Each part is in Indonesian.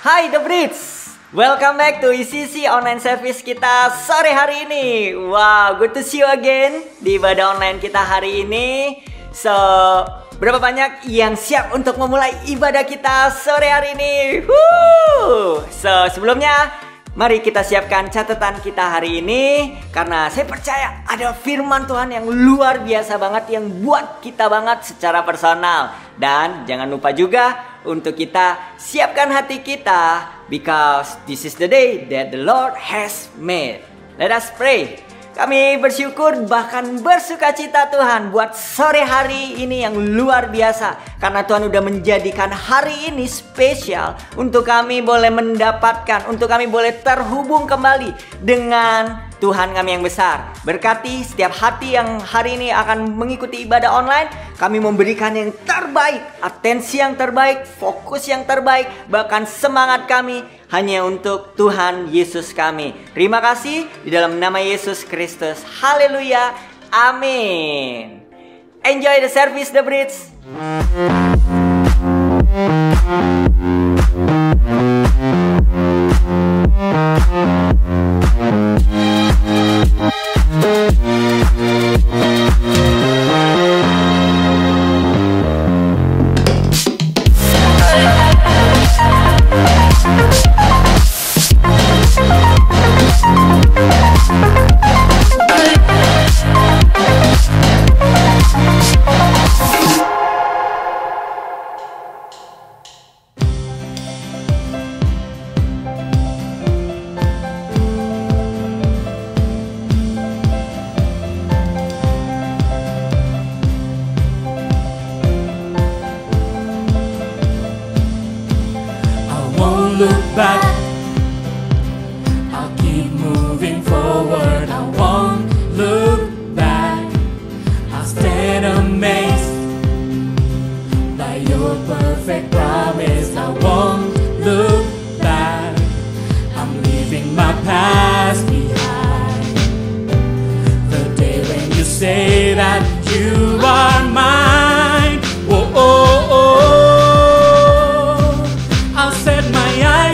Hai The Brits, welcome back to ICC online service kita sore hari ini. Wow, good to see you again di ibadah online kita hari ini. So, berapa banyak yang siap untuk memulai ibadah kita sore hari ini? Woo! So, sebelumnya mari kita siapkan catatan kita hari ini, karena saya percaya ada firman Tuhan yang luar biasa banget yang buat kita banget secara personal. Dan jangan lupa juga untuk kita siapkan hati kita, because this is the day that the Lord has made. Let us pray. Kami bersyukur bahkan bersuka cita Tuhan buat sore hari ini yang luar biasa, karena Tuhan udah menjadikan hari ini spesial untuk kami boleh mendapatkan, untuk kami boleh terhubung kembali dengan Tuhan kami yang besar. Berkati setiap hati yang hari ini akan mengikuti ibadah online. Kami memberikan yang terbaik, atensi yang terbaik, fokus yang terbaik, bahkan semangat kami hanya untuk Tuhan Yesus kami. Terima kasih di dalam nama Yesus Kristus. Haleluya. Amin. Enjoy the service, The Brits. Look back, I'll keep moving forward. I won't look back. I'll stand amazed by your perfect promise. I won't look back. I'm leaving my past behind. The day when you say that you are mine. Whoa, oh, oh.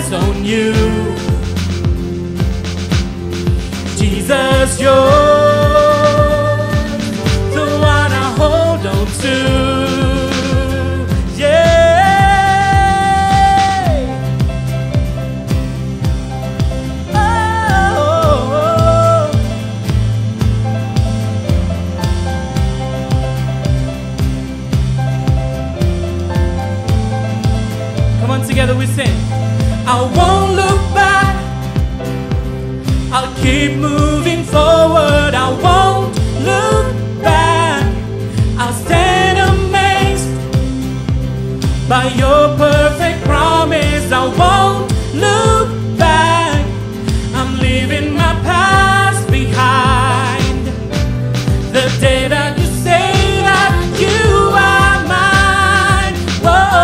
On you, Jesus, you're the one I hold on to. Yeah. Oh. Come on, together we sing. I won't look back. I'll keep moving forward. I won't look back. I'll stand amazed by your perfect promise. I won't look back. I'm leaving my past behind. The day that you say that you are mine. Whoa.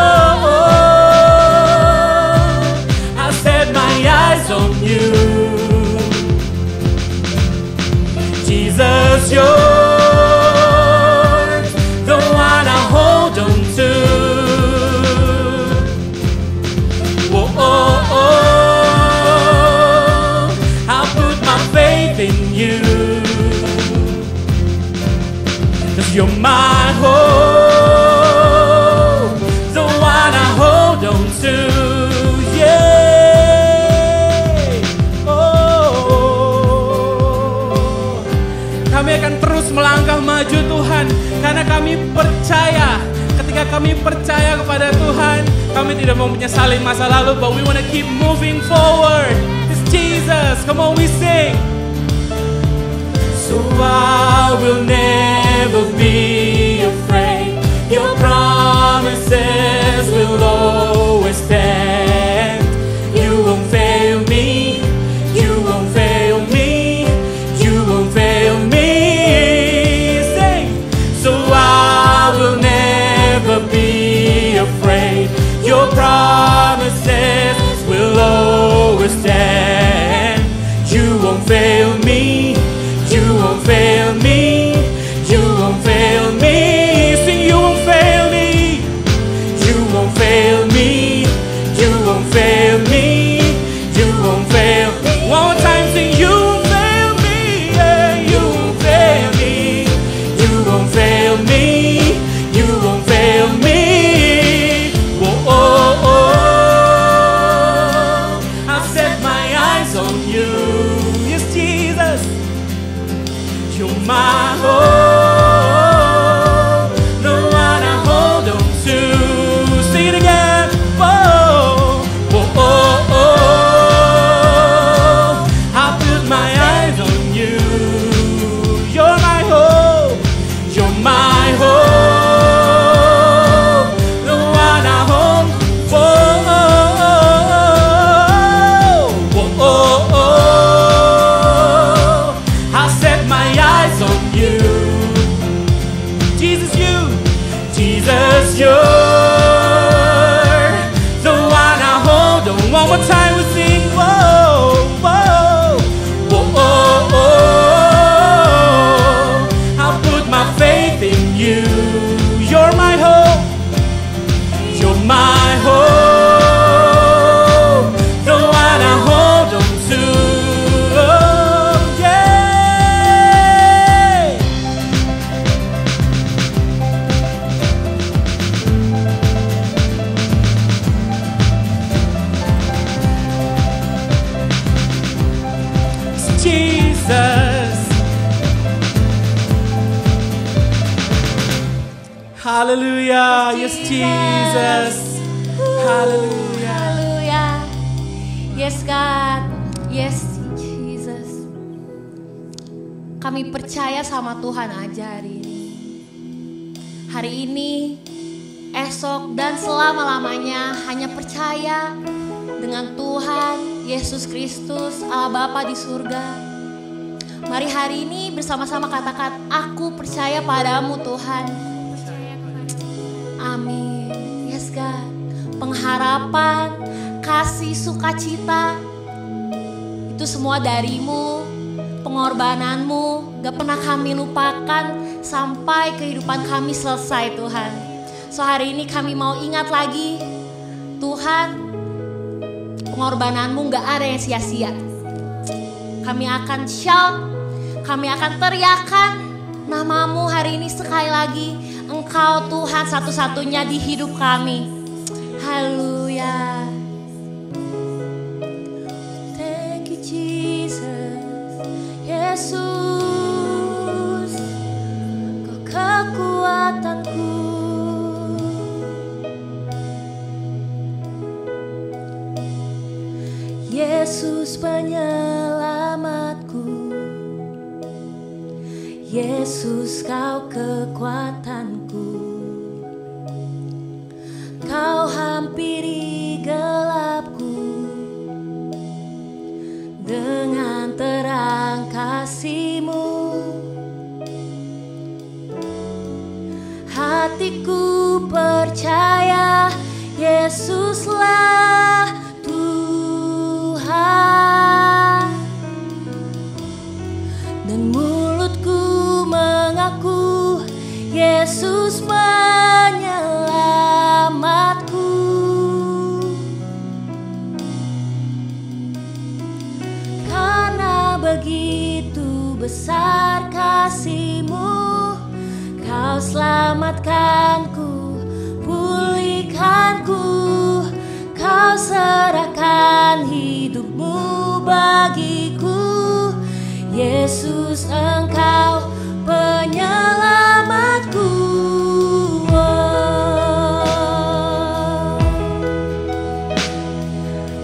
On you, Jesus, you're the one I hold on to. Whoa, oh, oh. I put my faith in you, 'cause you're my hope, the one I hold on to. Kami akan terus melangkah maju Tuhan, karena kami percaya. Ketika kami percaya kepada Tuhan, kami tidak mau menyesali masa lalu, but we want to keep moving forward. It's Jesus. Come on, we sing. So I will never be afraid. Your promises will always stand. You won't fail me. You won't fail me. You won't fail me. Be afraid. Your promises will always stand. You won't fail. my hope, the one I hold on to. Sing it again. Whoa, whoa, oh, oh. I put my eyes on you. You're my hope. You're my hope, the one I hold. Whoa, whoa, oh, oh. I set my eyes on you. Jesus, you're the one I hold on. One more time we sing. Whoa, whoa, whoa, oh, oh. I put my faith in you. You're my hope. You're my hope, the one I hold on to. Oh, yeah. It's Jesus. Hallelujah. Yes, Jesus. Hallelujah. Hallelujah. Yes, God. Yes, Jesus. Kami percaya sama Tuhan aja hari ini. Hari ini, esok, dan selama-lamanya hanya percaya dengan Tuhan Yesus Kristus, Allah Bapa di surga. Mari hari ini bersama-sama katakan, aku percaya padamu Tuhan. Amin. Yes, God. Pengharapan, kasih, sukacita, itu semua darimu. Pengorbananmu gak pernah kami lupakan sampai kehidupan kami selesai Tuhan. So hari ini kami mau ingat lagi, Tuhan, pengorbananmu gak ada yang sia-sia. Kami akan shout, kami akan teriakan namamu hari ini sekali lagi. Engkau Tuhan satu-satunya di hidup kami. Haleluya. Thank you Jesus. Yesus, Kau kekuatanku. Yesus penyelamatku. Yesus Kau kekuatanku. Kau hampiri gelapku dengan terang kasih-Mu. Hatiku percaya Yesuslah Tuhan, dan mulutku mengaku Yesus penyelamatku. Karena begitu besar kasih-Mu, Kau selamatkanku, pulihkanku. Kau serahkan hidup-Mu bagiku. Yesus, Engkau penyelamatku.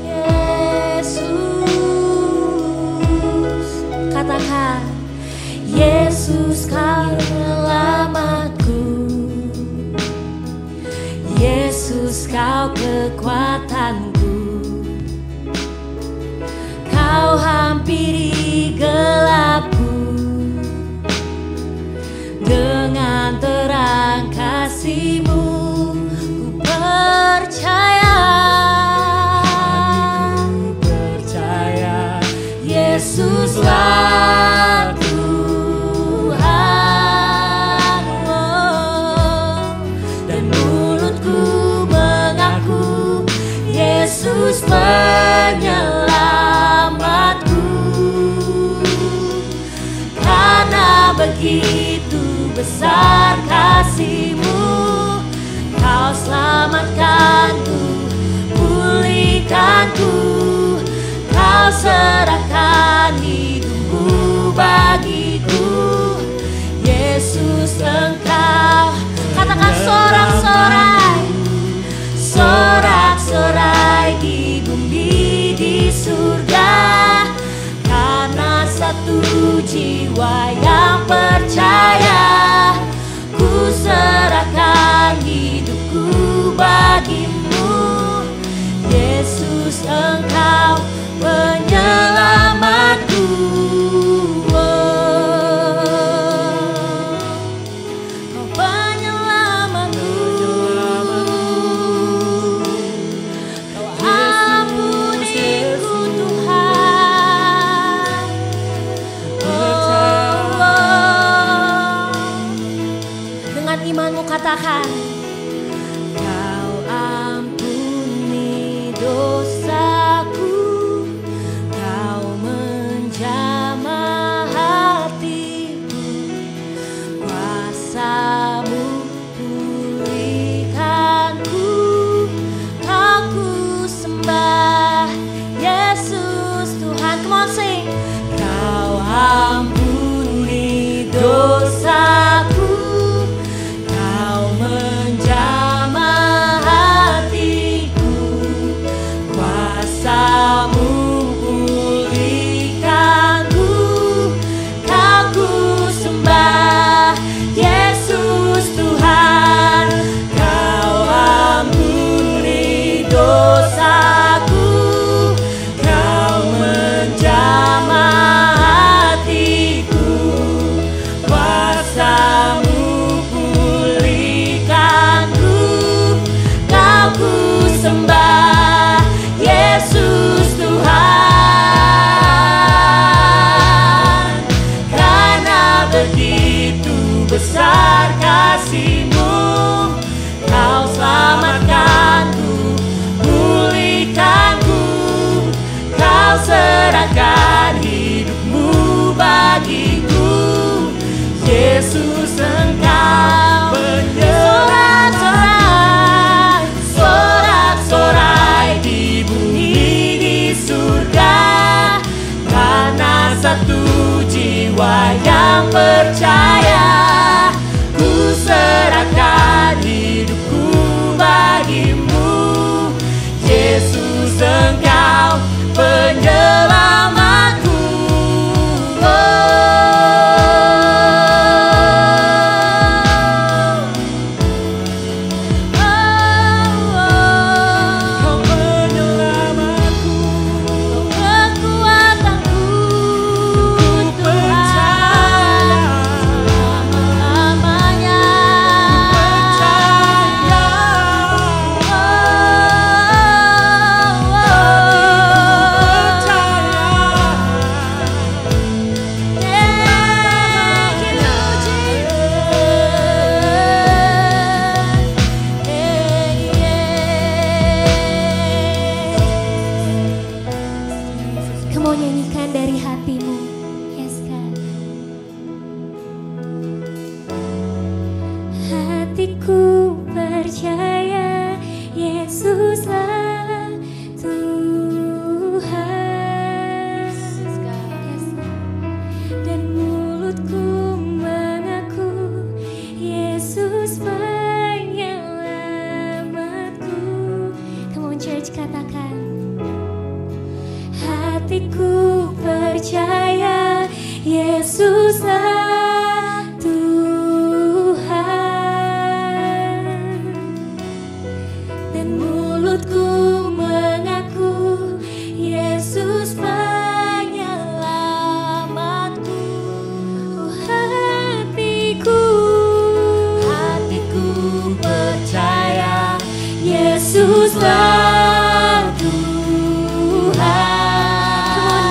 Yesus, katakan, Yesus Kau penyelamatku. Yesus Kau kekuatanku. Kau hampiri gelapku dengan terang kasih-Mu. Ku percaya, Yesuslah Tuhan, dan mulutku mengaku Yesus penyelamatku. Karena begitu besar kasih-Mu, Kau selamatkanku, pulihkanku. Kau serahkan hidup-Mu bagiku. satu jiwa yang percaya. Ku serahkan hidupku bagimu, Yesus, Engkau penyelamatku. Kau penyelamatku. Kau ampuniku Tuhan. Dengan imanmu katakan, Kau ampuni dosaku, Kau menjamah hatiku, kuasa-Mu pulihkanku, Kau ku sembah, Yesus Tuhan. Come on sing. Kau ampuni dosaku, Kau menjamah hatiku, kuasa-Mu pulihkanku, Kau ku sembah, Yesus Tuhan. Kau ampuni dosaku, Kau menjamah hatiku, kuasa-Mu pulihkanku, Kau ku sembah, Yesus Tuhan. Karena begitu besar kasih-Mu, Kau selamatkanku, pulihkanku, Kau serahkan hidupmu bagiku, Yesus, Engkau sorak-sorai, sorak-sorai di bumi, di surga. Karena satu jiwa yang percaya, ku serahkan hidupku bagimu, Yesus, Engkau penyelamatku. Kau penyelamatku, Kau kekuatanku, Tuhan, selama-lamanya. Kamu nyanyikan dari hatimu, yes God. Hatiku percaya Yesuslah Tuhan, dan mulutku mengaku Yesus penyelamatku. Come on church, katakan. Hatiku percaya Yesuslah Tuhan, dan mulutku mengaku Yesus penyelamatku. Hatiku percaya Yesuslah Tuhan.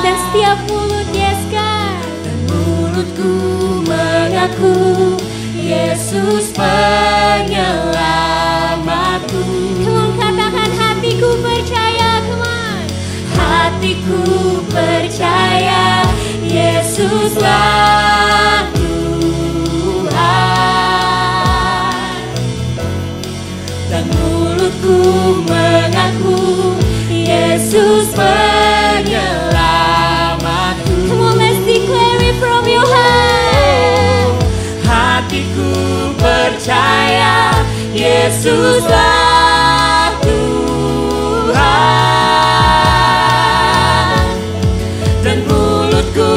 Dan setiap mulut, yes God, dan mulutku mengaku Yesus penyelamatku. Come on, katakan hatiku percaya, come on. Hatiku percaya Yesuslah Tuhan, dan mulutku mengaku Yesus penyelamatku. Come on, let's declare it from your heart. Hatiku percaya Yesuslah Tuhan, dan mulutku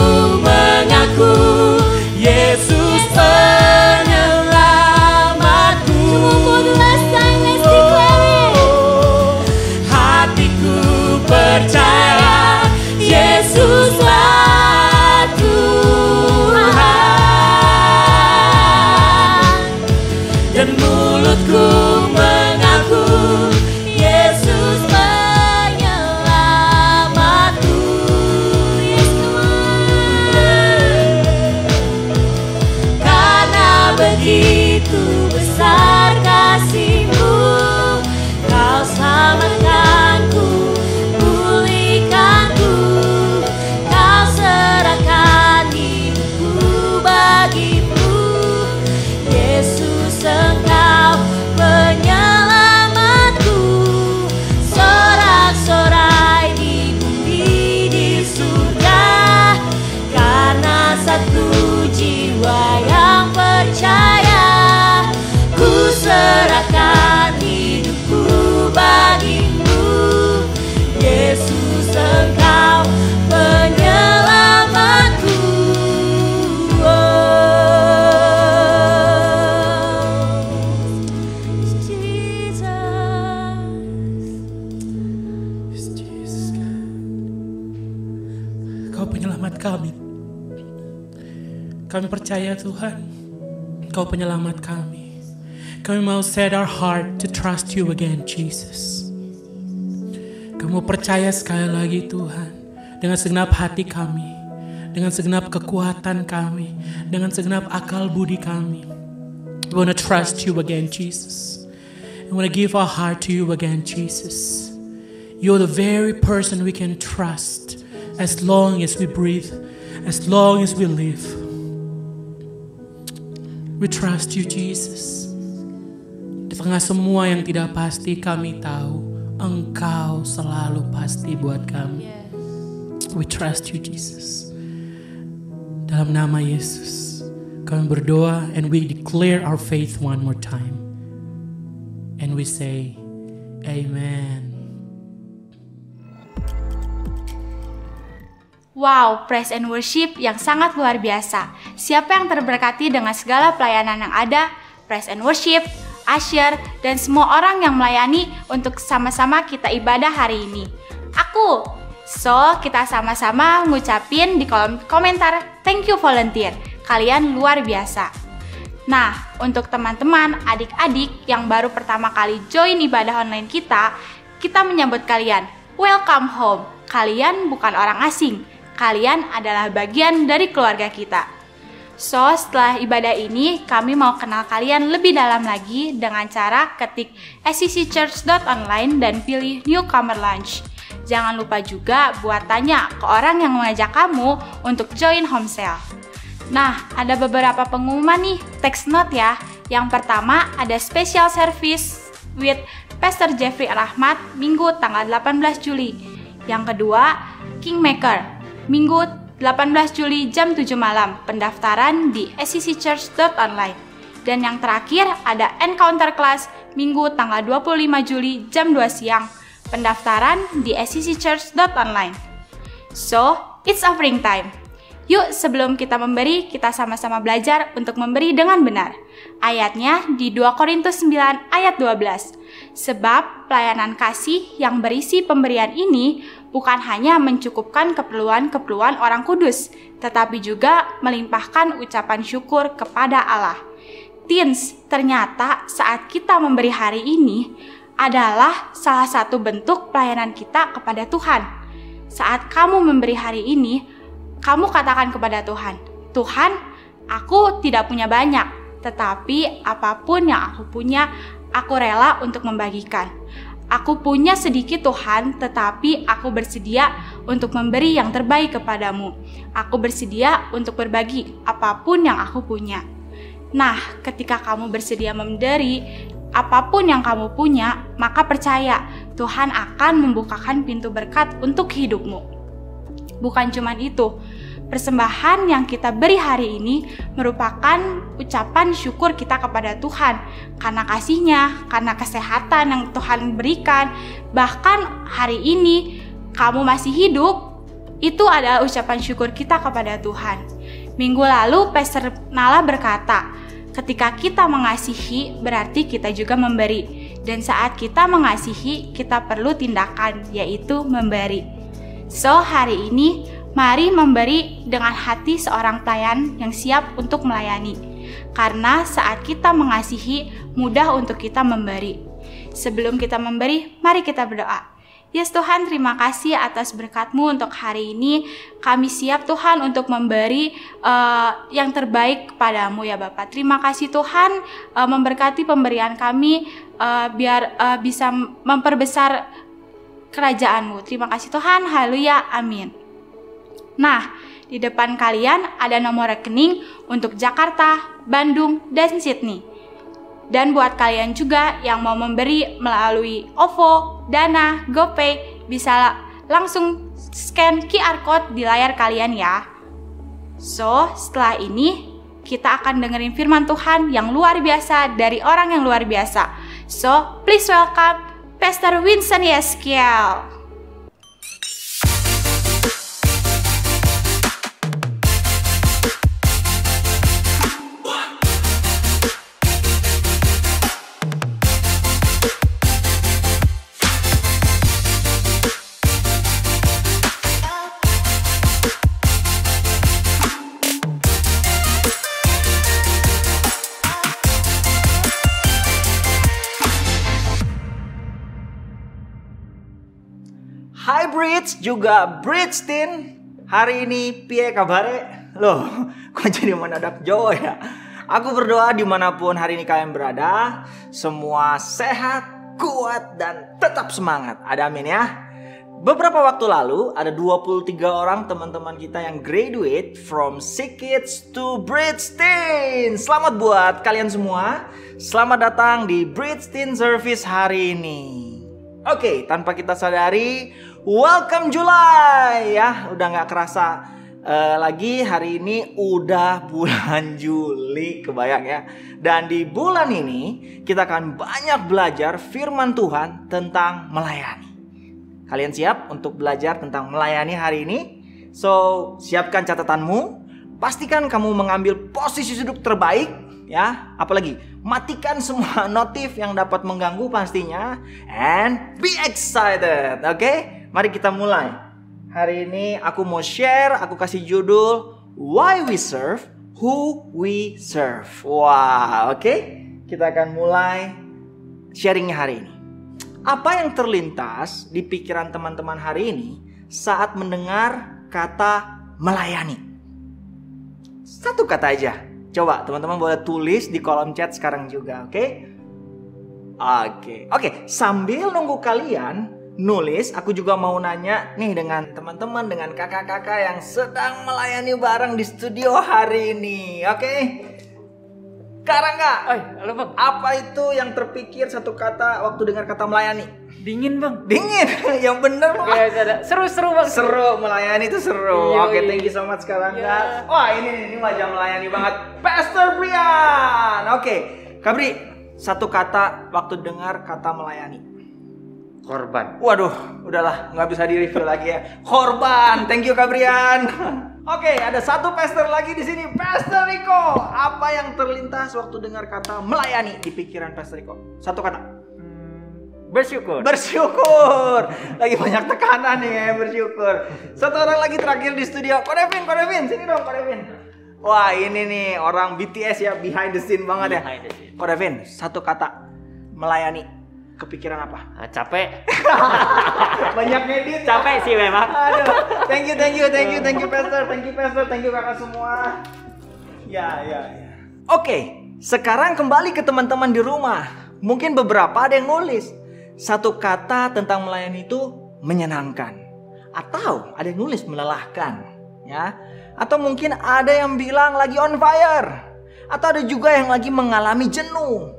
satu jiwa yang percaya. Ku serahkan hidupku bagimu, Yesus Engkau penyelamatku. Kau penyelamat kami. Kami percaya Tuhan, Kau penyelamat kami. Kami mau set our heart to trust you again, Jesus. Kami mau percaya sekali lagi Tuhan, dengan segenap hati kami, dengan segenap kekuatan kami, dengan segenap akal budi kami. We want to trust you again, Jesus. We want to give our heart to you again, Jesus. You're the very person we can trust as long as we breathe, as long as we live. We trust you, Jesus. Di tengah semua yang tidak pasti, kami tahu Engkau selalu pasti buat kami. We trust you, Jesus. Dalam nama Yesus, kami berdoa and we declare our faith one more time. And we say, Amen. Wow, praise and worship yang sangat luar biasa. Siapa yang terberkati dengan segala pelayanan yang ada, praise and worship, usher, dan semua orang yang melayani untuk sama-sama kita ibadah hari ini? Aku. So, kita sama-sama ngucapin di kolom komentar, thank you volunteer. Kalian luar biasa. Nah, untuk teman-teman, adik-adik yang baru pertama kali join ibadah online kita menyambut kalian. Welcome home. Kalian bukan orang asing. Kalian adalah bagian dari keluarga kita. So, setelah ibadah ini, kami mau kenal kalian lebih dalam lagi dengan cara ketik scchurch.online dan pilih Newcomer Lounge. Jangan lupa juga buat tanya ke orang yang mengajak kamu untuk join home cell. Nah, ada beberapa pengumuman nih, text note ya. Yang pertama, ada special service with Pastor Jeffrey Rahmat, Minggu tanggal 18 Juli. Yang kedua, Kingmaker, Minggu 18 Juli jam 7 malam, pendaftaran di scchurch.online. Dan yang terakhir ada Encounter Class, Minggu tanggal 25 Juli jam 2 siang, pendaftaran di scchurch.online. So, it's offering time. Yuk, sebelum kita memberi, kita sama-sama belajar untuk memberi dengan benar. Ayatnya di 2 Korintus 9 ayat 12. Sebab pelayanan kasih yang berisi pemberian ini bukan hanya mencukupkan keperluan-keperluan orang kudus, tetapi juga melimpahkan ucapan syukur kepada Allah. Teens, ternyata saat kita memberi hari ini adalah salah satu bentuk pelayanan kita kepada Tuhan. Saat kamu memberi hari ini, kamu katakan kepada Tuhan, Tuhan, aku tidak punya banyak, tetapi apapun yang aku punya, aku rela untuk membagikan. Aku punya sedikit Tuhan, tetapi aku bersedia untuk memberi yang terbaik kepadamu. Aku bersedia untuk berbagi apapun yang aku punya. Nah, ketika kamu bersedia memberi apapun yang kamu punya, maka percaya Tuhan akan membukakan pintu berkat untuk hidupmu. Bukan cuma itu, persembahan yang kita beri hari ini merupakan ucapan syukur kita kepada Tuhan karena kasih-Nya, karena kesehatan yang Tuhan berikan. Bahkan hari ini kamu masih hidup, itu adalah ucapan syukur kita kepada Tuhan. Minggu lalu Pastor Nala berkata, ketika kita mengasihi berarti kita juga memberi. Dan saat kita mengasihi, kita perlu tindakan, yaitu memberi. So, hari ini mari memberi dengan hati seorang pelayan yang siap untuk melayani. Karena saat kita mengasihi, mudah untuk kita memberi. Sebelum kita memberi, mari kita berdoa. Yes Tuhan, terima kasih atas berkat-Mu untuk hari ini. Kami siap Tuhan untuk memberi yang terbaik kepadamu ya Bapak. Terima kasih Tuhan memberkati pemberian kami biar bisa memperbesar kerajaan-Mu. Terima kasih Tuhan, haleluya, amin. Nah, di depan kalian ada nomor rekening untuk Jakarta, Bandung, dan Sydney. Dan buat kalian juga yang mau memberi melalui OVO, Dana, GoPay, bisa langsung scan QR code di layar kalian ya. So, setelah ini kita akan dengerin firman Tuhan yang luar biasa dari orang yang luar biasa. So, please welcome Pastor Winston Yeskiel. Hai Bridge, juga Bridgetin. Hari ini piye kabare? Loh, kok jadi mendadak Jawa ya? Aku berdoa dimanapun hari ini kalian berada, semua sehat, kuat, dan tetap semangat. Ada amin ya. Beberapa waktu lalu ada 23 orang teman-teman kita yang graduate from Kids to Bridgetin. Selamat buat kalian semua. Selamat datang di Bridgetin Service hari ini. Oke, tanpa kita sadari, welcome July ya. Udah gak kerasa lagi hari ini udah bulan Juli, kebayang ya. Dan di bulan ini kita akan banyak belajar firman Tuhan tentang melayani. Kalian siap untuk belajar tentang melayani hari ini? So, siapkan catatanmu. Pastikan kamu mengambil posisi duduk terbaik ya. Apalagi matikan semua notif yang dapat mengganggu pastinya. And be excited. Oke? Mari kita mulai. Hari ini aku mau share, aku kasih judul Why We Serve, Who We Serve. Wah, oke? Kita akan mulai sharingnya hari ini. Apa yang terlintas di pikiran teman-teman hari ini saat mendengar kata melayani? Satu kata aja. Coba teman-teman boleh tulis di kolom chat sekarang juga, oke? Oke. Sambil nunggu kalian nulis, aku juga mau nanya nih dengan teman-teman, dengan kakak-kakak yang sedang melayani bareng di studio hari ini, oke? Karangga, Halo bang. apa itu yang terpikir satu kata waktu dengar kata melayani? Dingin bang. Dingin, yang bener bang. Seru bang. Seru, melayani itu seru. Yoi. Oke, thank you so much Karangga. Yeah. Wah, ini wajah melayani banget. Pastor Brian. Oke, Kabri, satu kata waktu dengar kata melayani. Korban. Waduh, udahlah, nggak bisa di-review lagi ya. Korban, thank you Kabrian. Oke, ada satu pastor lagi di sini, Pastor Rico. Apa yang terlintas waktu dengar kata melayani di pikiran Pastor Rico? Satu kata. Bersyukur. Bersyukur. Lagi banyak tekanan nih ya, bersyukur. Satu orang lagi terakhir di studio, Ko Devin, sini dong Ko Devin. Wah, ini nih orang BTS ya, behind the scene banget ya. Behind the scene. Ko Devin, satu kata melayani. Kepikiran apa? Capek. Banyak ngedit. Capek sih memang. Aduh, thank you Pastor, thank you kakak semua. Ya. Oke, sekarang kembali ke teman-teman di rumah. Mungkin beberapa ada yang nulis satu kata tentang melayani itu menyenangkan, atau ada yang nulis melelahkan, ya. Atau mungkin ada yang bilang lagi on fire, atau ada juga yang lagi mengalami jenuh.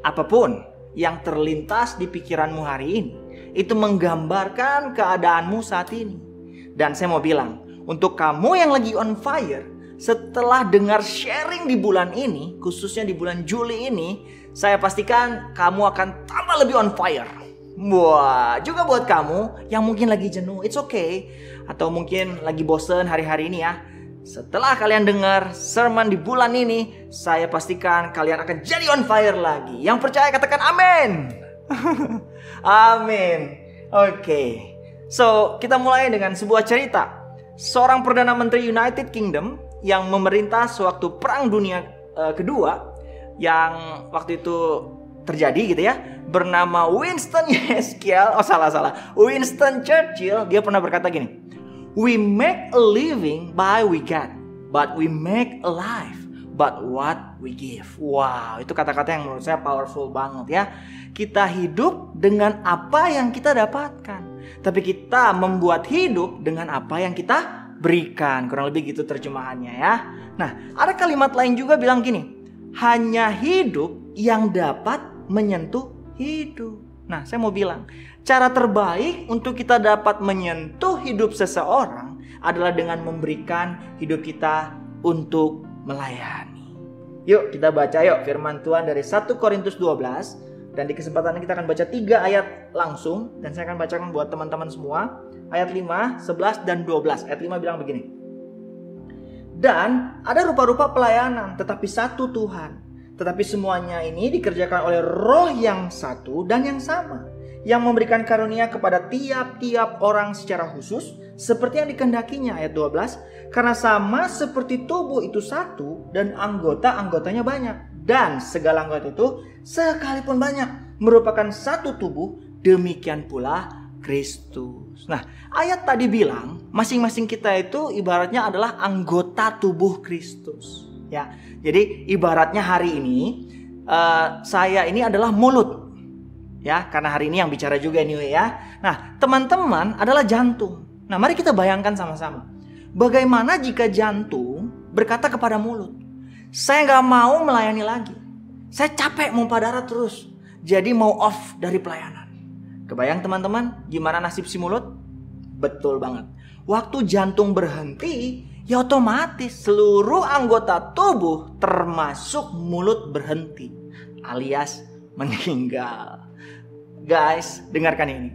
Apapun yang terlintas di pikiranmu hari ini, itu menggambarkan keadaanmu saat ini. Dan saya mau bilang, untuk kamu yang lagi on fire, setelah dengar sharing di bulan ini, khususnya di bulan Juli ini, saya pastikan kamu akan tambah lebih on fire. Wah, juga buat kamu yang mungkin lagi jenuh, it's okay. Atau mungkin lagi bosen hari-hari ini ya. Setelah kalian dengar sermon di bulan ini, saya pastikan kalian akan jadi on fire lagi. Yang percaya katakan amin. Amin. Oke. So, kita mulai dengan sebuah cerita. Seorang Perdana Menteri United Kingdom yang memerintah sewaktu Perang Dunia Kedua, yang waktu itu terjadi gitu ya, bernama Winston Yeskiel. Winston Churchill. Dia pernah berkata gini, "We make a living by we get, but we make a life but what we give." Wow, itu kata-kata yang menurut saya powerful banget ya. Kita hidup dengan apa yang kita dapatkan, tapi kita membuat hidup dengan apa yang kita berikan. Kurang lebih gitu terjemahannya ya. Nah, ada kalimat lain juga bilang gini, hanya hidup yang dapat menyentuh hidup. Nah, saya mau bilang, cara terbaik untuk kita dapat menyentuh hidup seseorang adalah dengan memberikan hidup kita untuk melayani. Yuk kita baca yuk firman Tuhan dari 1 Korintus 12. Dan di kesempatan ini kita akan baca 3 ayat langsung. Dan saya akan bacakan buat teman-teman semua. Ayat 5, 11, dan 12. Ayat 5 bilang begini. Dan ada rupa-rupa pelayanan, tetapi satu Tuhan. Tetapi semuanya ini dikerjakan oleh Roh yang satu dan yang sama, yang memberikan karunia kepada tiap-tiap orang secara khusus, seperti yang dikehendakinya. Ayat 12. Karena sama seperti tubuh itu satu, dan anggota-anggotanya banyak. Dan segala anggota itu sekalipun banyak merupakan satu tubuh, demikian pula Kristus. Nah, ayat tadi bilang masing-masing kita itu ibaratnya adalah anggota tubuh Kristus. Ya, jadi ibaratnya hari ini saya ini adalah mulut. Ya, karena hari ini yang bicara juga anyway ya. Nah, teman-teman adalah jantung. Nah, mari kita bayangkan sama-sama. Bagaimana jika jantung berkata kepada mulut, saya gak mau melayani lagi. Saya capek mompa darah terus. Jadi mau off dari pelayanan. Kebayang teman-teman gimana nasib si mulut? Betul banget. Waktu jantung berhenti, ya otomatis seluruh anggota tubuh termasuk mulut berhenti. Alias meninggal. Guys, dengarkan ini.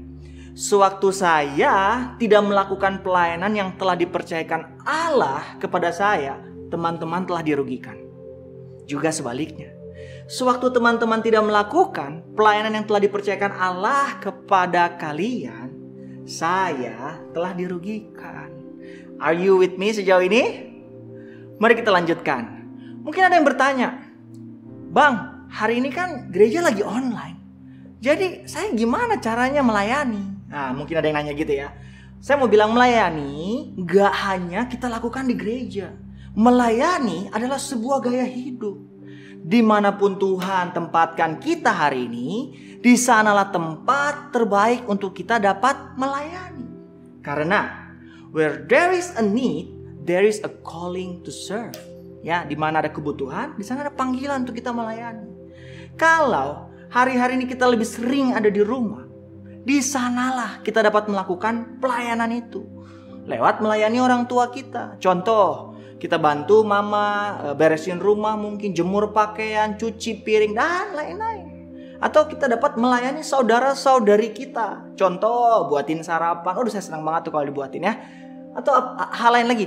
Sewaktu saya tidak melakukan pelayanan yang telah dipercayakan Allah kepada saya, teman-teman telah dirugikan. Juga sebaliknya, sewaktu teman-teman tidak melakukan pelayanan yang telah dipercayakan Allah kepada kalian, saya telah dirugikan. Are you with me sejauh ini? Mari kita lanjutkan. Mungkin ada yang bertanya, Bang, hari ini kan gereja lagi online. Jadi saya gimana caranya melayani? Nah, mungkin ada yang nanya gitu ya. Saya mau bilang melayani gak hanya kita lakukan di gereja. Melayani adalah sebuah gaya hidup. Dimanapun Tuhan tempatkan kita hari ini, di sanalah tempat terbaik untuk kita dapat melayani. Karena where there is a need, there is a calling to serve. Ya, di mana ada kebutuhan, di sana ada panggilan untuk kita melayani. Kalau hari-hari ini kita lebih sering ada di rumah, di sanalah kita dapat melakukan pelayanan itu. Lewat melayani orang tua kita. Contoh, kita bantu mama beresin rumah, mungkin jemur pakaian, cuci piring, dan lain-lain. Atau kita dapat melayani saudara-saudari kita. Contoh, buatin sarapan. Udah saya senang banget tuh kalau dibuatin ya. Atau hal lain lagi.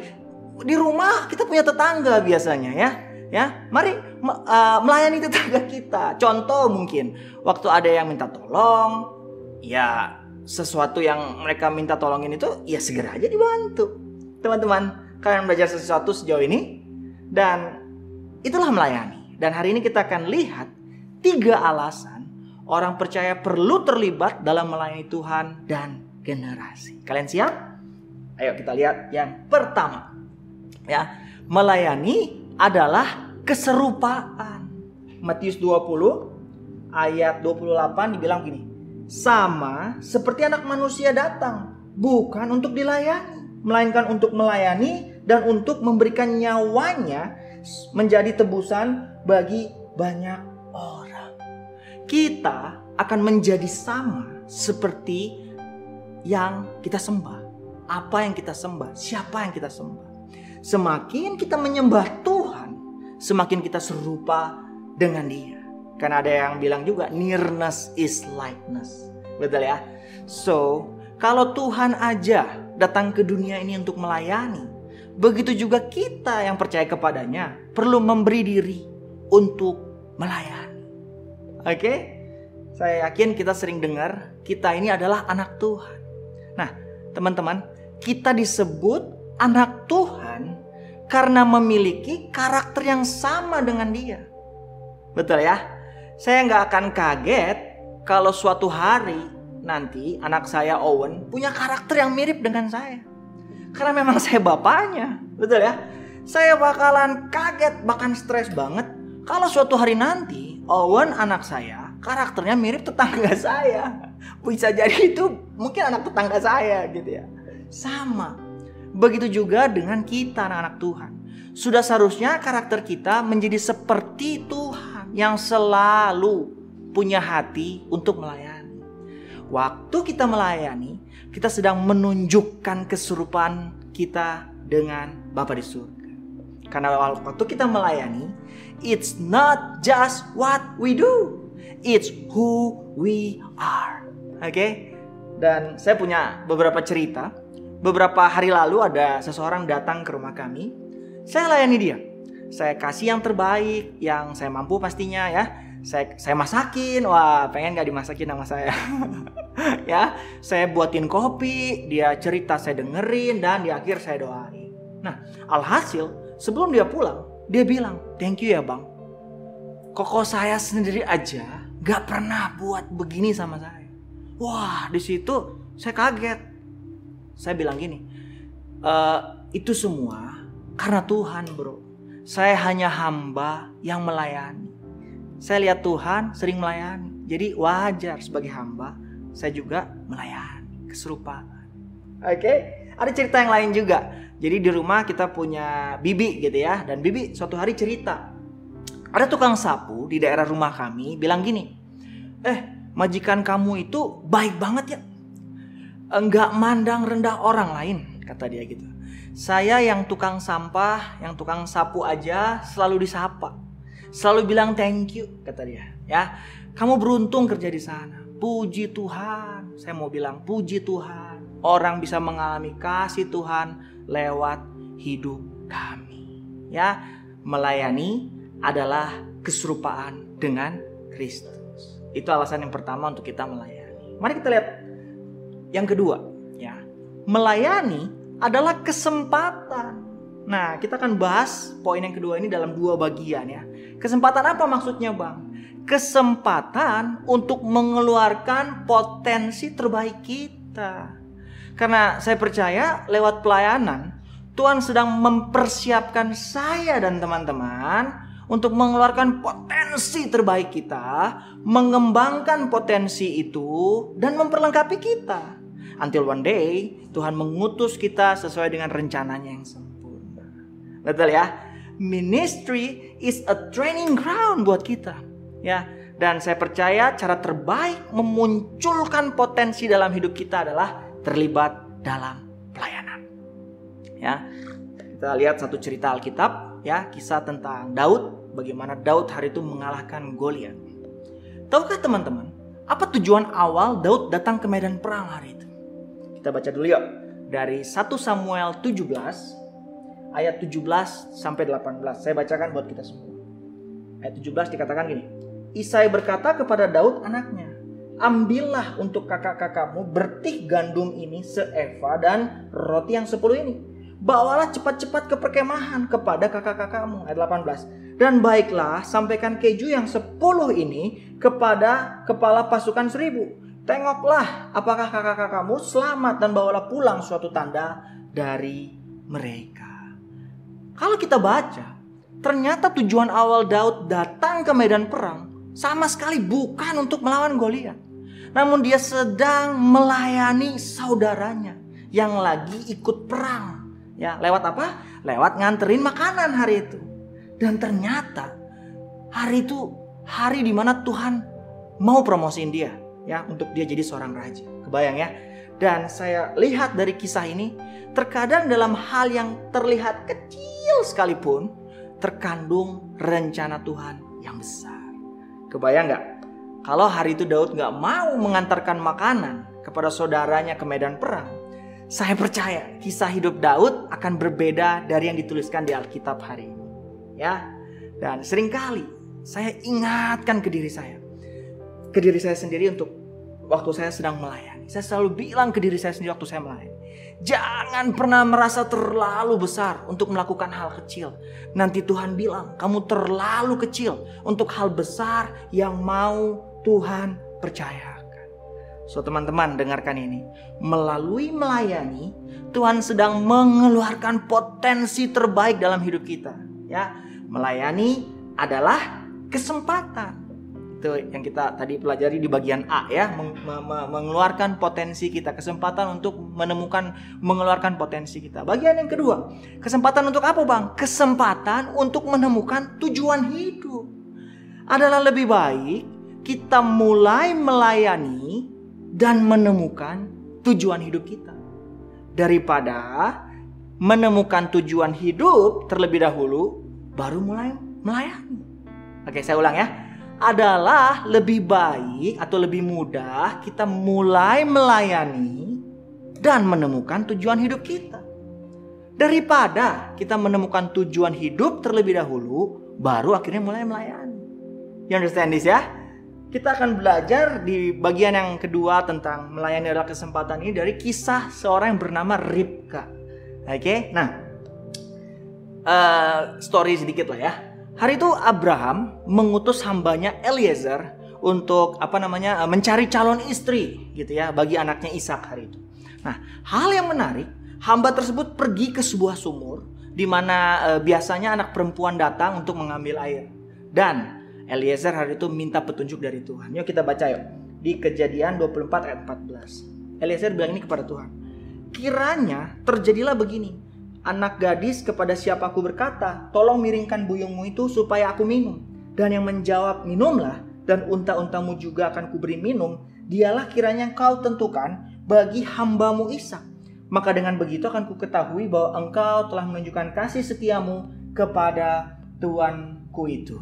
Di rumah kita punya tetangga biasanya ya. Ya, mari melayani tetangga kita. Contoh mungkin waktu ada yang minta tolong, ya sesuatu yang mereka minta tolongin itu ya segera aja dibantu. Teman-teman, kalian belajar sesuatu sejauh ini dan itulah melayani. Dan hari ini kita akan lihat 3 alasan orang percaya perlu terlibat dalam melayani Tuhan dan generasi. Kalian siap? Ayo kita lihat yang pertama. Ya, melayani adalah keserupaan. Matius 20 ayat 28 dibilang gini. Sama seperti anak manusia datang, bukan untuk dilayani, melainkan untuk melayani dan untuk memberikan nyawanya menjadi tebusan bagi banyak orang. Kita akan menjadi sama seperti yang kita sembah. Apa yang kita sembah, siapa yang kita sembah. Semakin kita menyembah Tuhan, semakin kita serupa dengan Dia. Karena ada yang bilang juga nearness is likeness. Betul ya? So, kalau Tuhan aja datang ke dunia ini untuk melayani, begitu juga kita yang percaya kepadanya perlu memberi diri untuk melayani. Oke? Saya yakin kita sering dengar kita ini adalah anak Tuhan. Nah, teman-teman, kita disebut anak Tuhan karena memiliki karakter yang sama dengan Dia. Betul ya? Saya nggak akan kaget kalau suatu hari nanti anak saya Owen punya karakter yang mirip dengan saya. Karena memang saya bapaknya. Betul ya? Saya bakalan kaget, bahkan stres banget kalau suatu hari nanti Owen anak saya karakternya mirip tetangga saya. Bisa jadi itu mungkin anak tetangga saya gitu ya. Sama. Begitu juga dengan kita anak-anak Tuhan. Sudah seharusnya karakter kita menjadi seperti Tuhan yang selalu punya hati untuk melayani. Waktu kita melayani, kita sedang menunjukkan keserupaan kita dengan Bapa di surga. Karena waktu kita melayani, it's not just what we do, it's who we are. Oke? Dan saya punya beberapa cerita. Beberapa hari lalu ada seseorang datang ke rumah kami. Saya layani dia. Saya kasih yang terbaik, yang saya mampu pastinya ya. Saya masakin, wah pengen gak dimasakin sama saya. Ya, saya buatin kopi, dia cerita saya dengerin, dan di akhir saya doain. Nah, alhasil sebelum dia pulang, dia bilang, thank you ya bang. Koko saya sendiri aja gak pernah buat begini sama saya. Wah, di situ saya kaget. Saya bilang gini, itu semua karena Tuhan bro. Saya hanya hamba yang melayani. Saya lihat Tuhan sering melayani. Jadi wajar sebagai hamba saya juga melayani, keserupaan. Oke, ada cerita yang lain juga. Jadi di rumah kita punya bibi gitu ya. Dan bibi suatu hari cerita, ada tukang sapu di daerah rumah kami bilang gini, majikan kamu itu baik banget ya, enggak mandang rendah orang lain, kata dia gitu. Saya yang tukang sampah, yang tukang sapu aja selalu disapa, selalu bilang thank you, kata dia. Ya, kamu beruntung kerja di sana. Puji Tuhan, saya mau bilang puji Tuhan. Orang bisa mengalami kasih Tuhan lewat hidup kami. Ya, melayani adalah keserupaan dengan Kristus. Itu alasan yang pertama untuk kita melayani. Mari kita lihat yang kedua, ya. Melayani adalah kesempatan. Nah, kita akan bahas poin yang kedua ini dalam dua bagian ya. Kesempatan apa maksudnya, Bang? Kesempatan untuk mengeluarkan potensi terbaik kita. Karena saya percaya lewat pelayanan Tuhan sedang mempersiapkan saya dan teman-teman untuk mengeluarkan potensi terbaik kita, mengembangkan potensi itu, dan memperlengkapi kita. Until one day, Tuhan mengutus kita sesuai dengan rencananya yang sempurna. Betul ya? Ministry is a training ground buat kita. Ya, dan saya percaya cara terbaik memunculkan potensi dalam hidup kita adalah terlibat dalam pelayanan. Ya, kita lihat satu cerita Alkitab, ya, kisah tentang Daud. Bagaimana Daud hari itu mengalahkan Goliat. Tahukah teman-teman, apa tujuan awal Daud datang ke medan perang hari itu? Kita baca dulu yuk. Dari 1 Samuel 17 ayat 17 sampai 18. Saya bacakan buat kita semua. Ayat 17 dikatakan gini. Isai berkata kepada Daud anaknya, ambillah untuk kakak-kakakmu bertih gandum ini seeva dan roti yang 10 ini. Bawalah cepat-cepat ke perkemahan kepada kakak-kakakmu. Ayat 18. Dan baiklah sampaikan keju yang 10 ini kepada kepala pasukan 1000. Tengoklah apakah kakak-kakakmu selamat dan bawalah pulang suatu tanda dari mereka. Kalau kita baca, ternyata tujuan awal Daud datang ke medan perang sama sekali bukan untuk melawan Goliat. Namun dia sedang melayani saudaranya yang lagi ikut perang. Ya, lewat apa? Lewat nganterin makanan hari itu. Dan ternyata hari itu hari di mana Tuhan mau promosiin dia. Ya, untuk dia jadi seorang raja. Kebayang ya? Dan saya lihat dari kisah ini, terkadang dalam hal yang terlihat kecil sekalipun, terkandung rencana Tuhan yang besar. Kebayang gak? Kalau hari itu Daud gak mau mengantarkan makanan kepada saudaranya ke medan perang, saya percaya kisah hidup Daud akan berbeda dari yang dituliskan di Alkitab hari ini. Ya, dan seringkali saya ingatkan ke diri saya sendiri untuk waktu saya sedang melayani. Saya selalu bilang ke diri saya sendiri waktu saya melayani, jangan pernah merasa terlalu besar untuk melakukan hal kecil. Nanti Tuhan bilang kamu terlalu kecil untuk hal besar yang mau Tuhan percayakan. So teman-teman dengarkan ini, melalui melayani Tuhan sedang mengeluarkan potensi terbaik dalam hidup kita. Ya, melayani adalah kesempatan. Itu yang kita tadi pelajari di bagian A ya, mengeluarkan potensi kita, kesempatan untuk mengeluarkan potensi kita. Bagian yang kedua, kesempatan untuk apa Bang? Kesempatan untuk menemukan tujuan hidup. Adalah lebih baik kita mulai melayani dan menemukan tujuan hidup kita daripada menemukan tujuan hidup terlebih dahulu, baru mulai melayani. Oke, saya ulang ya. Adalah lebih baik atau lebih mudah kita mulai melayani dan menemukan tujuan hidup kita, daripada kita menemukan tujuan hidup terlebih dahulu, baru akhirnya mulai melayani. You understand this ya? Kita akan belajar di bagian yang kedua tentang melayani adalah kesempatan ini dari kisah seorang yang bernama Ribka. Oke, nah story sedikit lah ya. Hari itu Abraham mengutus hambanya Eliezer untuk mencari calon istri gitu ya bagi anaknya Ishak hari itu. Nah, hal yang menarik, hamba tersebut pergi ke sebuah sumur di mana biasanya anak perempuan datang untuk mengambil air. Dan Eliezer hari itu minta petunjuk dari Tuhan. Yuk kita baca yuk. Di Kejadian 24 ayat 14. Eliezer bilang ini kepada Tuhan. Kiranya terjadilah begini. Anak gadis kepada siapa aku berkata, tolong miringkan buyungmu itu supaya aku minum. Dan yang menjawab, minumlah, dan unta-untamu juga akan kuberi minum. Dialah kiranya engkau tentukan bagi hambamu Ishak. Maka dengan begitu akan kuketahui bahwa engkau telah menunjukkan kasih setiamu kepada tuanku itu.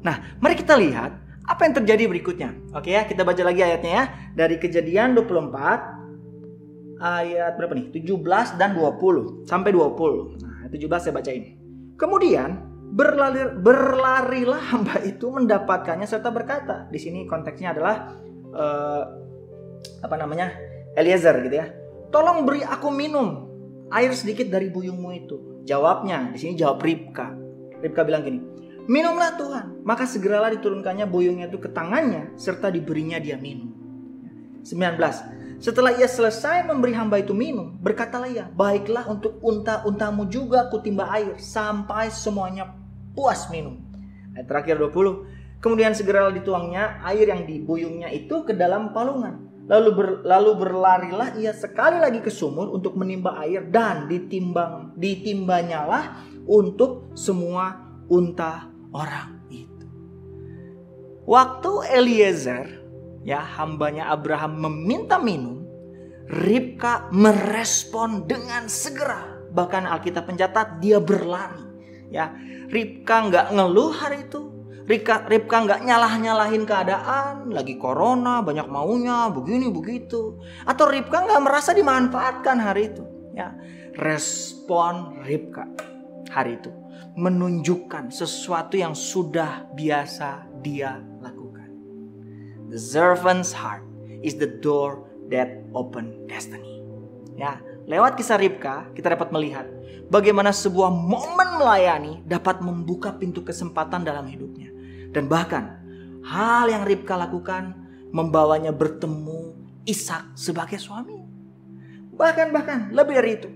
Nah, mari kita lihat apa yang terjadi berikutnya. Oke ya, kita baca lagi ayatnya ya. Dari Kejadian 24 ayat berapa nih? 17 dan 20 sampai 20. Nah, 17 saya bacain. Kemudian berlarilah hamba itu mendapatkannya serta berkata. Di sini konteksnya adalah Eliezer gitu ya. Tolong beri aku minum air sedikit dari buyungmu itu. Jawabnya, di sini jawab Ribka. Ribka bilang gini, minumlah Tuhan. Maka segeralah diturunkannya buyungnya itu ke tangannya serta diberinya dia minum. 19. Setelah ia selesai memberi hamba itu minum, berkatalah ia, baiklah untuk unta-untamu juga kutimba air sampai semuanya puas minum. Ayat terakhir 20. Kemudian segeralah dituangnya air yang di buyungnya itu ke dalam palungan. Lalu berlarilah ia sekali lagi ke sumur untuk menimba air dan ditimbanyalah untuk semua unta orang itu. Waktu Eliezer ya hambanya Abraham meminta minum, Ribka merespon dengan segera. Bahkan Alkitab mencatat dia berlari. Ya, Ribka nggak ngeluh hari itu. Ribka nggak nyalah-nyalahin keadaan, lagi corona, banyak maunya, begini begitu. Atau Ribka nggak merasa dimanfaatkan hari itu. Ya, respon Ribka hari itu menunjukkan sesuatu yang sudah biasa dia lakukan. The servant's heart is the door that open destiny. Ya, lewat kisah Ribka kita dapat melihat bagaimana sebuah momen melayani dapat membuka pintu kesempatan dalam hidupnya. Dan bahkan hal yang Ribka lakukan membawanya bertemu Ishak sebagai suami. Bahkan lebih dari itu.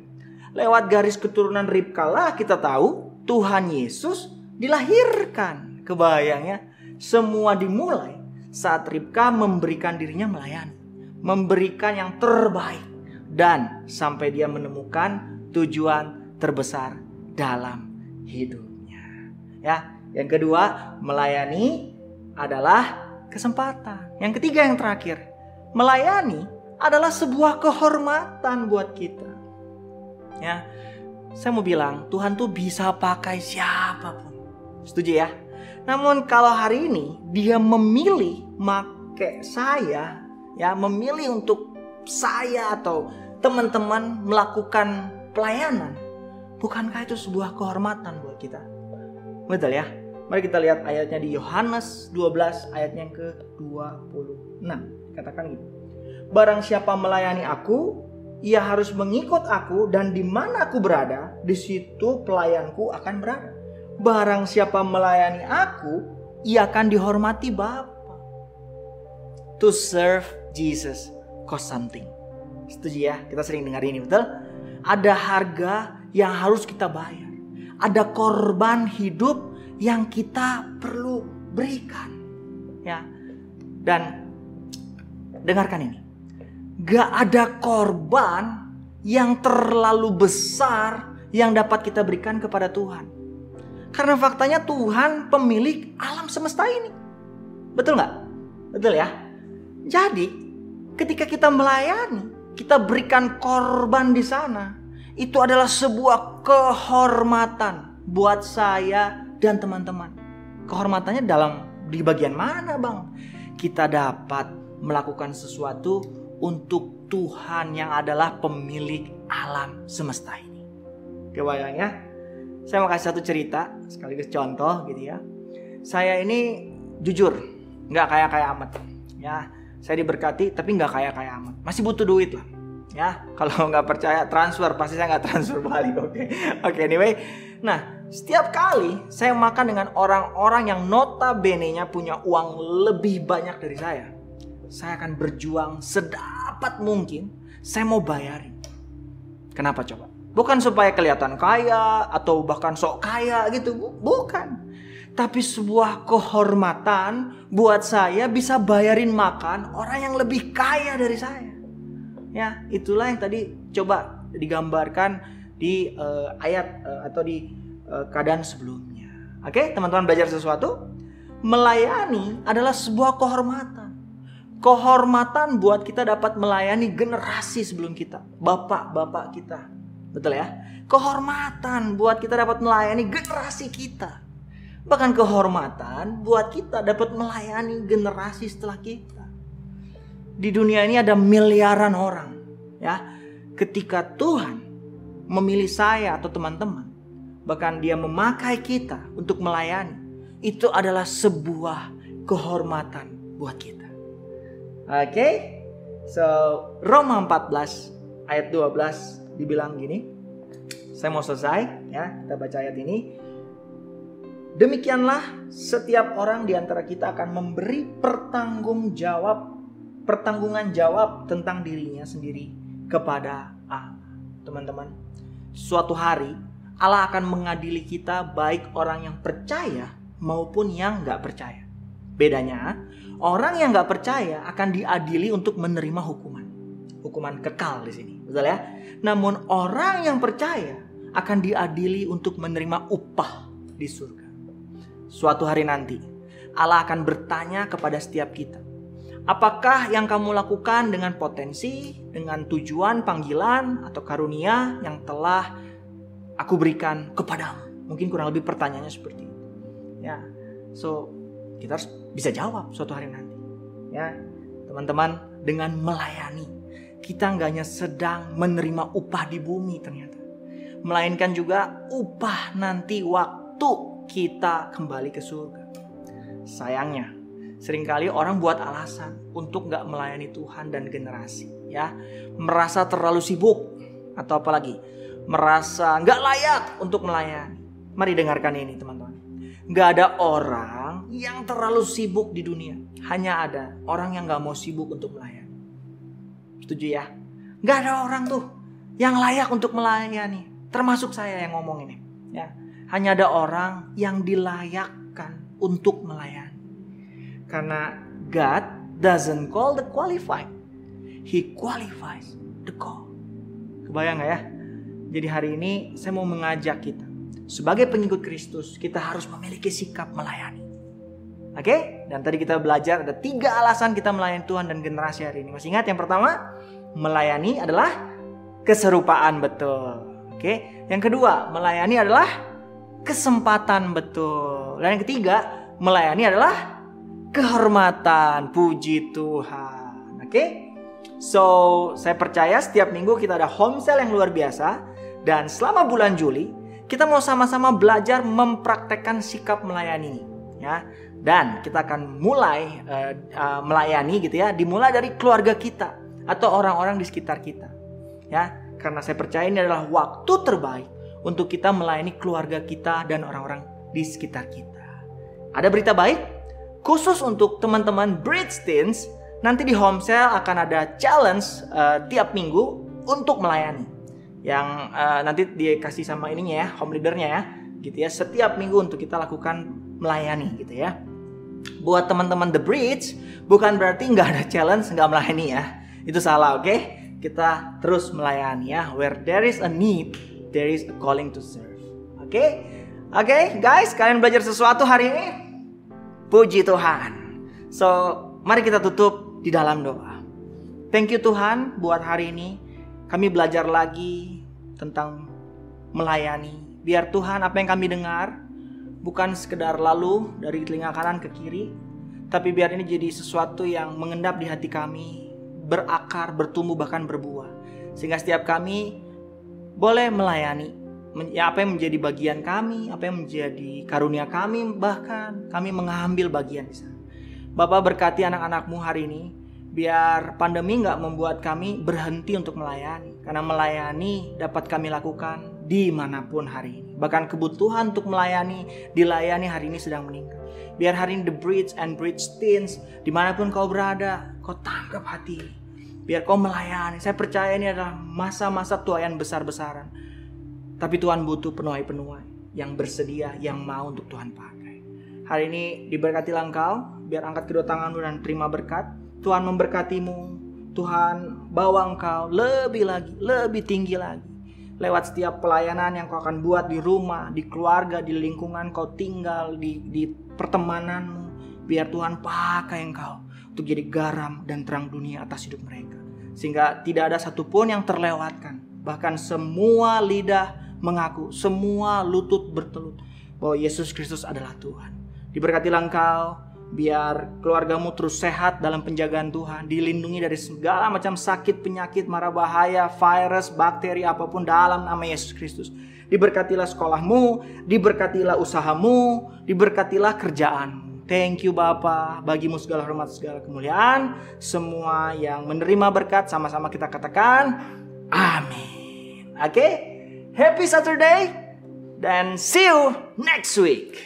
Lewat garis keturunan Ribka lah kita tahu Tuhan Yesus dilahirkan. Kebayangnya semua dimulai saat Ribka memberikan dirinya melayani, memberikan yang terbaik, dan sampai dia menemukan tujuan terbesar dalam hidupnya. Ya, yang kedua, melayani adalah kesempatan. Yang ketiga, yang terakhir, melayani adalah sebuah kehormatan buat kita. Ya, saya mau bilang Tuhan tuh bisa pakai siapapun. Setuju ya? Namun kalau hari ini dia memilih make saya, ya memilih untuk saya atau teman-teman melakukan pelayanan, bukankah itu sebuah kehormatan buat kita? Betul ya? Mari kita lihat ayatnya di Yohanes 12 ayatnya yang ke-26. Katakan gitu. Barang siapa melayani aku, ia harus mengikut aku, dan di mana aku berada, di situ pelayanku akan berada. Barang siapa melayani aku, ia akan dihormati Bapa. To serve Jesus cost something. Setuju ya? Kita sering dengar ini, betul? Ada harga yang harus kita bayar. Ada korban hidup yang kita perlu berikan. Ya. Dan dengarkan ini. Gak ada korban yang terlalu besar yang dapat kita berikan kepada Tuhan. Karena faktanya Tuhan pemilik alam semesta ini. Betul gak? Betul ya? Jadi ketika kita melayani, kita berikan korban di sana, itu adalah sebuah kehormatan buat saya dan teman-teman. Kehormatannya di bagian mana, Bang? Kita dapat melakukan sesuatu untuk Tuhan yang adalah pemilik alam semesta ini. Kebayang ya? Saya mau kasih satu cerita sekaligus contoh gitu ya. Saya ini jujur nggak kaya-kaya amat ya. Saya diberkati tapi nggak kaya-kaya amat. Masih butuh duit lah ya. Kalau nggak percaya transfer, pasti saya nggak transfer balik. Oke, anyway. Nah, setiap kali saya makan dengan orang-orang yang notabene-nya punya uang lebih banyak dari saya akan berjuang sedapat mungkin. Saya mau bayarin. Kenapa coba? Bukan supaya kelihatan kaya atau bahkan sok kaya gitu, bukan. Tapi sebuah kehormatan buat saya bisa bayarin makan orang yang lebih kaya dari saya. Ya, itulah yang tadi coba digambarkan di ayat atau di keadaan sebelumnya. Oke, teman-teman belajar sesuatu? Melayani adalah sebuah kehormatan. Kehormatan buat kita dapat melayani generasi sebelum kita, bapak-bapak kita. Betul ya? Kehormatan buat kita dapat melayani generasi kita. Bahkan kehormatan buat kita dapat melayani generasi setelah kita. Di dunia ini ada miliaran orang, ya. Ketika Tuhan memilih saya atau teman-teman, bahkan Dia memakai kita untuk melayani, itu adalah sebuah kehormatan buat kita. Oke? So, Roma 14 ayat 12 dibilang gini. Saya mau selesai ya, kita baca ayat ini. Demikianlah setiap orang di antara kita akan memberi pertanggungan jawab tentang dirinya sendiri kepada Allah. Teman-teman, suatu hari Allah akan mengadili kita, baik orang yang percaya maupun yang gak percaya. Bedanya, orang yang gak percaya akan diadili untuk menerima hukuman kekal di sini, betul ya? Namun orang yang percaya akan diadili untuk menerima upah di surga. Suatu hari nanti Allah akan bertanya kepada setiap kita, apakah yang kamu lakukan dengan potensi, dengan tujuan, panggilan, atau karunia yang telah aku berikan kepadamu? Mungkin kurang lebih pertanyaannya seperti itu. Ya, so kita harus bisa jawab suatu hari nanti. Ya, teman-teman, dengan melayani kita nggak hanya sedang menerima upah di bumi ternyata, melainkan juga upah nanti waktu kita kembali ke surga. Sayangnya, seringkali orang buat alasan untuk gak melayani Tuhan dan generasi. Ya, merasa terlalu sibuk. Atau apalagi, merasa gak layak untuk melayani. Mari dengarkan ini teman-teman. Gak ada orang yang terlalu sibuk di dunia. Hanya ada orang yang gak mau sibuk untuk melayani. Setuju ya? Gak ada orang tuh yang layak untuk melayani. Termasuk saya yang ngomong ini. Ya. Hanya ada orang yang dilayakkan untuk melayani. Karena God doesn't call the qualified. He qualifies the call. Kebayang gak ya? Jadi hari ini saya mau mengajak kita. Sebagai pengikut Kristus, kita harus memiliki sikap melayani. Oke? Dan tadi kita belajar ada 3 alasan kita melayani Tuhan dan generasi hari ini. Masih ingat yang pertama? Melayani adalah keserupaan, betul. Oke? Yang kedua, melayani adalah kesempatan, betul. Dan yang ketiga, melayani adalah kehormatan. Puji Tuhan. Oke? So, saya percaya setiap minggu kita ada home sale yang luar biasa. Dan selama bulan Juli, kita mau sama-sama belajar mempraktekkan sikap melayani ini, ya. Dan kita akan mulai melayani gitu ya, dimulai dari keluarga kita atau orang-orang di sekitar kita. Ya, karena saya percaya ini adalah waktu terbaik untuk kita melayani keluarga kita dan orang-orang di sekitar kita. Ada berita baik khusus untuk teman-teman Bridge Teens. Nanti di home sale akan ada challenge tiap minggu untuk melayani. Yang nanti dikasih sama ininya ya, home leadernya ya, gitu ya. Setiap minggu untuk kita lakukan melayani gitu ya. Buat teman-teman The Bridge, bukan berarti nggak ada challenge, nggak melayani ya. Itu salah, oke? Kita terus melayani ya. Where there is a need, there is a calling to serve. Oke? Oke, guys, kalian belajar sesuatu hari ini? Puji Tuhan. So, mari kita tutup di dalam doa. Thank you Tuhan buat hari ini. Kami belajar lagi tentang melayani. Biar Tuhan apa yang kami dengar bukan sekedar lalu dari telinga kanan ke kiri, tapi biar ini jadi sesuatu yang mengendap di hati kami, berakar, bertumbuh, bahkan berbuah. Sehingga setiap kami boleh melayani, apa yang menjadi bagian kami, apa yang menjadi karunia kami, bahkan kami mengambil bagian di sana. Bapak berkati anak-anakmu hari ini, biar pandemi gak membuat kami berhenti untuk melayani. Karena melayani dapat kami lakukan dimanapun hari ini. Bahkan kebutuhan untuk dilayani hari ini sedang meningkat. Biar hari ini The Bridge and Bridge Teens, dimanapun kau berada, kau tangkap hati. Biar kau melayani. Saya percaya ini adalah masa-masa tuaian besar-besaran. Tapi Tuhan butuh penuai-penuai yang bersedia, yang mau untuk Tuhan pakai. Hari ini diberkatilah engkau, biar angkat kedua tanganmu dan terima berkat. Tuhan memberkatimu, Tuhan bawa engkau lebih lagi, lebih tinggi lagi. Lewat setiap pelayanan yang kau akan buat di rumah, di keluarga, di lingkungan kau tinggal, di pertemananmu. Biar Tuhan pakai engkau untuk jadi garam dan terang dunia atas hidup mereka. Sehingga tidak ada satupun yang terlewatkan. Bahkan semua lidah mengaku, semua lutut bertelut bahwa Yesus Kristus adalah Tuhan. Diberkatilah engkau, biar keluargamu terus sehat dalam penjagaan Tuhan, dilindungi dari segala macam sakit, penyakit, mara bahaya, virus, bakteri, apapun dalam nama Yesus Kristus. Diberkatilah sekolahmu, diberkatilah usahamu, diberkatilah kerjaanmu. Thank you Bapa, bagimu segala hormat, segala kemuliaan. Semua yang menerima berkat sama-sama kita katakan amin. Oke, happy Saturday dan see you next week.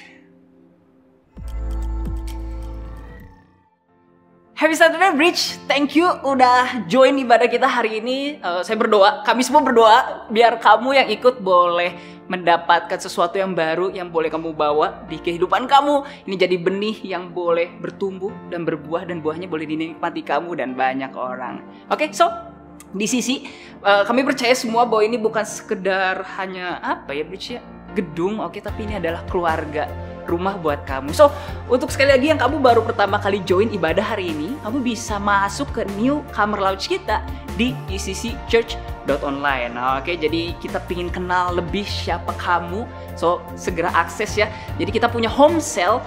Happy Saturday Bridge, thank you udah join ibadah kita hari ini. Saya berdoa, kami semua berdoa biar kamu yang ikut boleh mendapatkan sesuatu yang baru yang boleh kamu bawa di kehidupan kamu. Ini jadi benih yang boleh bertumbuh dan berbuah, dan buahnya boleh dinikmati kamu dan banyak orang. Oke, so di sisi kami percaya semua bahwa ini bukan sekedar hanya Bridge ya, gedung, tapi ini adalah keluarga, rumah buat kamu. So, untuk sekali lagi yang kamu baru pertama kali join ibadah hari ini, kamu bisa masuk ke newcomer lounge kita di ECCchurch.online. Oke, jadi kita pingin kenal lebih siapa kamu. So, segera akses ya. Jadi kita punya home cell,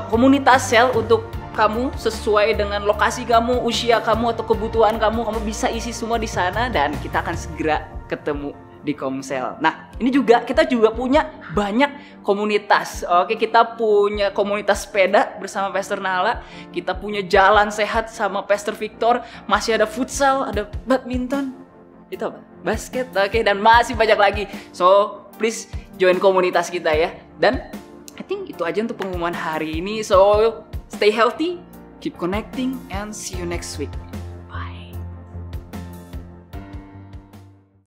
komunitas cell untuk kamu sesuai dengan lokasi kamu, usia kamu atau kebutuhan kamu. Kamu bisa isi semua di sana dan kita akan segera ketemu di Komsel. Nah, ini juga kita juga punya banyak komunitas. Oke, kita punya komunitas sepeda bersama Pastor Nala, kita punya jalan sehat sama Pastor Victor, masih ada futsal, ada badminton, itu apa? Basket, oke, dan masih banyak lagi. So, please join komunitas kita ya. Dan I think itu aja untuk pengumuman hari ini. So, stay healthy, keep connecting, and see you next week.